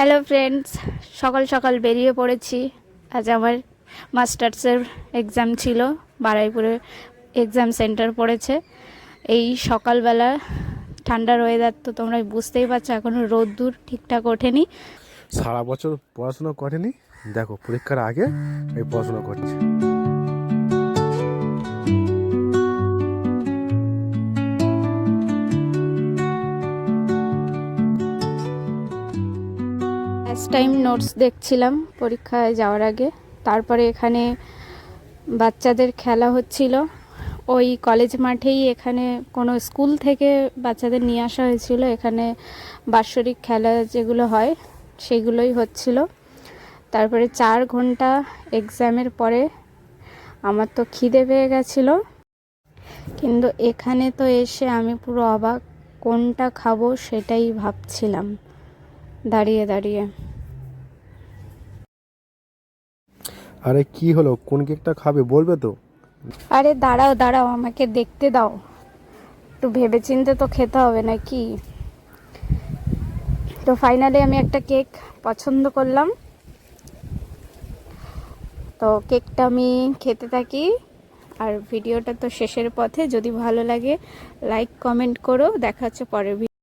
Hello friends, সকাল সকাল বেরিয়ে পড়েছি। আজ আমার মাস্টার্সের এক্সাম ছিল, বারুইপুরে এক্সাম সেন্টার পড়েছে। এই সকালবেলা ঠান্ডার ওয়েদার তো তোমরা বুঝতেই পারছো, এখনও রোদ্দুর ঠিকঠাক ওঠেনি। সারা বছর পড়াশোনা করেনি, দেখো পরীক্ষার আগে এই পড়াশোনা করছে। ফার্স্ট টাইম নোটস দেখছিলাম পরীক্ষায় যাওয়ার আগে। তারপরে এখানে বাচ্চাদের খেলা হচ্ছিল, ওই কলেজ মাঠেই। এখানে কোনো স্কুল থেকে বাচ্চাদের নিয়ে আসা হয়েছিল। এখানে বাৎসরিক খেলা যেগুলো হয় সেগুলোই হচ্ছিল। তারপরে 4 ঘন্টা এক্সামের পরে আমার তো খিদে পেয়ে গেছিলো, কিন্তু এখানে তো এসে আমি পুরো অবাক। কোনটা খাবো সেটাই ভাবছিলাম দাঁড়িয়ে দাঁড়িয়ে। আরে কি হলো, কোন কেকটা খাবে বলবে তো? আরে দাঁড়াও দাঁড়াও, আমাকে দেখতে দাও, একটু ভেবেচিন্তে তো খেতে হবে নাকি। তো ফাইনালি আমি একটা কেক পছন্দ করলাম, তো কেকটা আমি খেতে থাকি। আর ভিডিওটা তো শেষের পথে, যদি ভালো লাগে লাইক কমেন্ট করো। দেখা হচ্ছে পরের ভিডিও।